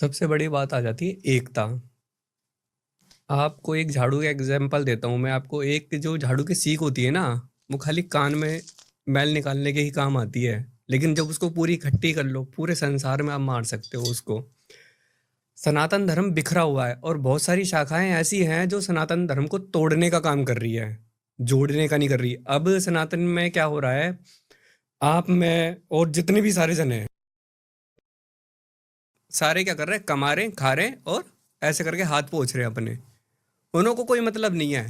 सबसे बड़ी बात आ जाती है एकता। आपको एक झाड़ू का एग्जांपल देता हूँ मैं आपको। एक जो झाड़ू की सीख होती है ना, वो खाली कान में मैल निकालने के ही काम आती है, लेकिन जब उसको पूरी इकट्ठी कर लो पूरे संसार में आप मार सकते हो उसको। सनातन धर्म बिखरा हुआ है और बहुत सारी शाखाएं ऐसी हैं जो सनातन धर्म को तोड़ने का काम कर रही है, जोड़ने का नहीं कर रही। अब सनातन में क्या हो रहा है, आप मैं और जितने भी सारे जने हैं, सारे क्या कर रहे हैं, कमा रहे हैं, खा रहे हैं और ऐसे करके हाथ पोंछ रहे हैं अपने। उन्हों को कोई मतलब नहीं है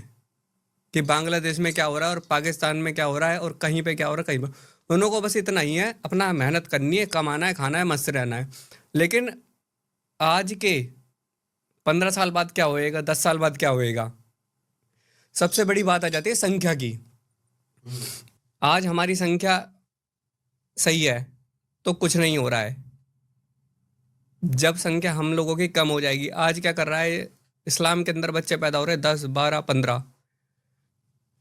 कि बांग्लादेश में क्या हो रहा है और पाकिस्तान में क्या हो रहा है और कहीं पे क्या हो रहा है कहीं पे। उन्हों को बस इतना ही है, अपना मेहनत करनी है, कमाना है, खाना है, मस्त रहना है। लेकिन आज के 15 साल बाद क्या होएगा, 10 साल बाद क्या होएगा। सबसे बड़ी बात आ जाती है संख्या की। आज हमारी संख्या सही है तो कुछ नहीं हो रहा है। जब संख्या हम लोगों की कम हो जाएगी, आज क्या कर रहा है, इस्लाम के अंदर बच्चे पैदा हो रहे हैं 10, 12, 15।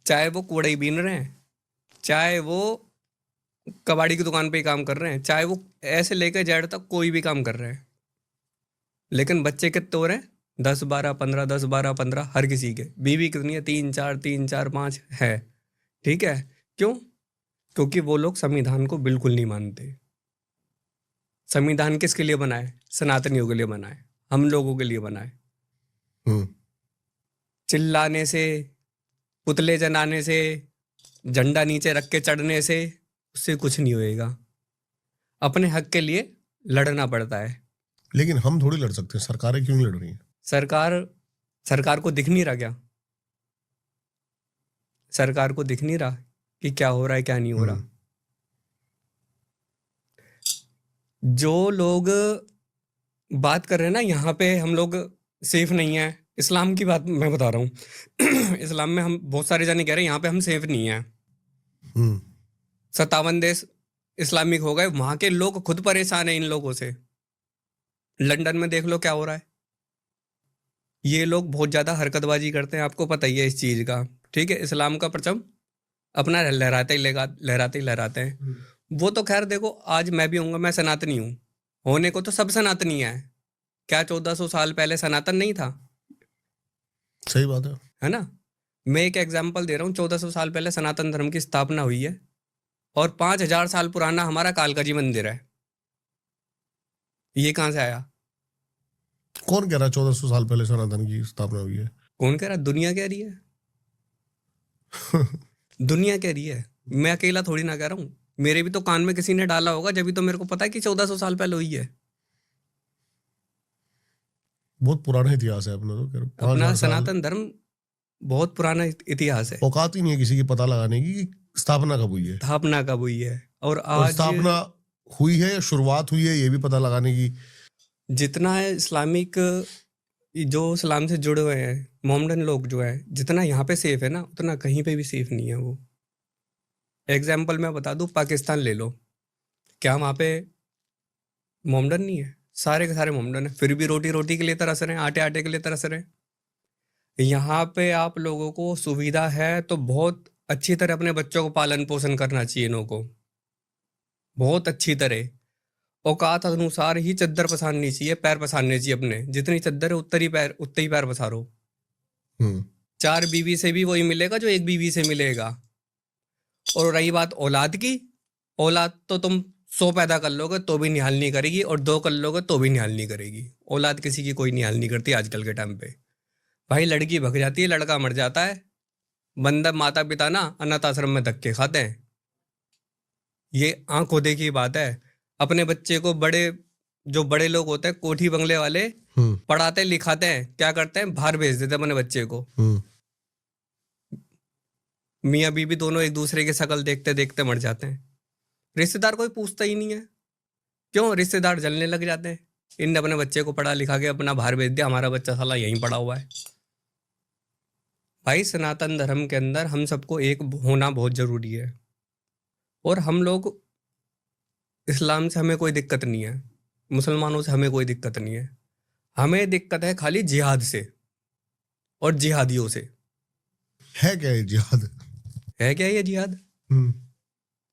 चाहे वो कूड़े ही बीन रहे हैं, चाहे वो कबाड़ी की दुकान पे ही काम कर रहे हैं, चाहे वो ऐसे लेकर जेड तक कोई भी काम कर रहे हैं। लेकिन बच्चे कितने हो रहे हैं, 10, 12, 15, 10, 12, 15। हर किसी के बीवी कितनी है, 3, 4, 3, 4, 5 है। ठीक है, क्यों? क्योंकि वो लोग संविधान को बिल्कुल नहीं मानते। संविधान किसके लिए बना है? सनातनियों के लिए बना है, हम लोगों के लिए बना है। चिल्लाने से, पुतले जलाने से, झंडा नीचे रख के चढ़ने से उससे कुछ नहीं होएगा। अपने हक के लिए लड़ना पड़ता है। लेकिन हम थोड़ी लड़ सकते हैं, सरकारें क्यों नहीं लड़ रही हैं? सरकार को दिख नहीं रहा क्या? सरकार को दिख नहीं रहा कि क्या हो रहा है क्या नहीं हो रहा। जो लोग बात कर रहे हैं ना यहाँ पे हम लोग सेफ नहीं है, इस्लाम की बात मैं बता रहा हूँ। इस्लाम में हम बहुत सारे जाने कह रहे हैं यहाँ पे हम सेफ नहीं है। 57 देश इस्लामिक हो गए, वहां के लोग खुद परेशान है इन लोगों से। लंदन में देख लो क्या हो रहा है। ये लोग बहुत ज्यादा हरकतबाजी करते हैं, आपको पता ही है इस चीज का। ठीक है, इस्लाम का परचम अपना लहराते ही लहराते हैं। वो तो खैर देखो, आज मैं भी हूँ, मैं सनातनी हूँ, होने को तो सब सनातनी है। क्या 1400 साल पहले सनातन नहीं था? सही बात है ना। मैं एक एग्जाम्पल दे रहा हूँ, 1400 साल पहले सनातन धर्म की स्थापना हुई है और 5000 साल पुराना हमारा कालका जी मंदिर है। ये कहाँ से आया? कौन कह रहा है 1400 साल पहले सनातन की स्थापना हुई है? कौन कह रहा? दुनिया कह रही है। दुनिया कह रही है, मैं अकेला थोड़ी ना कह रहा हूँ। मेरे भी तो कान में किसी ने डाला होगा, जब भी तो मेरे को पता है कि 1400 साल पहले हुई है। बहुत पुराना इतिहास है अपना, तो कह रहा हूं, अपना 5000 साल। सनातन धर्म बहुत पुराना इतिहास है। औकात ही नहीं है किसी की पता लगाने की कि स्थापना कब हुई है, स्थापना कब हुई है और और आज स्थापना हुई है या शुरुआत हुई है ये भी पता लगाने की। जितना है इस्लामिक, जो इस्लाम से जुड़े हुए हैं मोहम्मदन लोग जो है, जितना यहाँ पे सेफ है ना, उतना कहीं पे भी सेफ नहीं है वो। एग्जाम्पल मैं बता दूं, पाकिस्तान ले लो, क्या वहाँ पे मोमडन नहीं है? सारे के सारे मोमडन है, फिर भी रोटी रोटी के लिए तरस रहे हैं, आटे आटे के लिए तरस रहे हैं। यहाँ पे आप लोगों को सुविधा है तो बहुत अच्छी तरह अपने बच्चों को पालन पोषण करना चाहिए, इन्हों को बहुत अच्छी तरह औकात अनुसार ही चद्दर पसारनी चाहिए, पैर पसारने चाहिए अपने। जितनी चद्दर है उतने ही पैर पसारो। 4 बीवी से भी वही मिलेगा जो एक बीवी से मिलेगा। और रही बात औलाद की, औलाद तो तुम 100 पैदा कर लोगे तो भी निहाल नहीं करेगी, और 2 कर लोगे तो भी निहाल नहीं करेगी। औलाद किसी की कोई निहाल नहीं करती आजकल के टाइम पे। भाई लड़की भग जाती है, लड़का मर जाता है, बंदा माता पिता ना अनाथ आश्रम में धक्के खाते हैं। ये आंखों देखी बात है। अपने बच्चे को जो बड़े लोग होते हैं कोठी बंगले वाले, पढ़ाते लिखाते हैं, क्या करते हैं, बाहर भेज देते हैं अपने बच्चे को। मियाँ बीबी दोनों एक दूसरे की शक्ल देखते देखते मर जाते हैं। रिश्तेदार कोई पूछता ही नहीं है, क्यों? रिश्तेदार जलने लग जाते हैं। इनने अपने बच्चे को पढ़ा लिखा के अपना बाहर भेज दिया, हमारा बच्चा साला यहीं पड़ा हुआ है। भाई सनातन धर्म के अंदर हम सबको एक होना बहुत जरूरी है। और हम लोग, इस्लाम से हमें कोई दिक्कत नहीं है, मुसलमानों से हमें कोई दिक्कत नहीं है। हमें दिक्कत है खाली जिहाद से और जिहादियों से। है क्या ये जिहाद? है क्या ये जिहाद?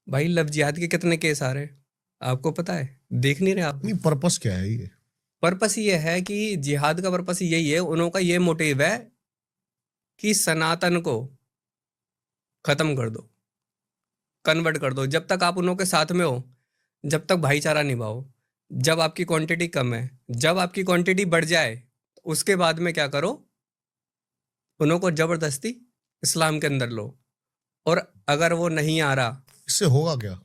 भाई लव जिहाद के कितने केस आ रहे हैं आपको पता है? देख नहीं रहे आप? नहीं, पर्पस क्या है ये? पर्पस ये है कि जिहाद का पर्पस यही है, उनका ये मोटिव है कि सनातन को खत्म कर दो, कन्वर्ट कर दो। जब तक आप उन्हों के साथ में हो, जब तक भाईचारा निभाओ। जब आपकी क्वांटिटी कम है, जब आपकी क्वांटिटी बढ़ जाए, उसके बाद में क्या करो, उन्हों को जबरदस्ती इस्लाम के अंदर लो। और अगर वो नहीं आ रहा, इससे होगा क्या?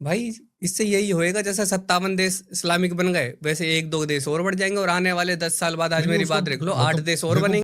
भाई इससे यही होएगा, जैसे 57 देश इस्लामिक बन गए, वैसे 1-2 देश और बढ़ जाएंगे, और आने वाले 10 साल बाद, आज नहीं, मेरी उसका बात देख लो, 8 मतलब देश और देखो, बनेंगे।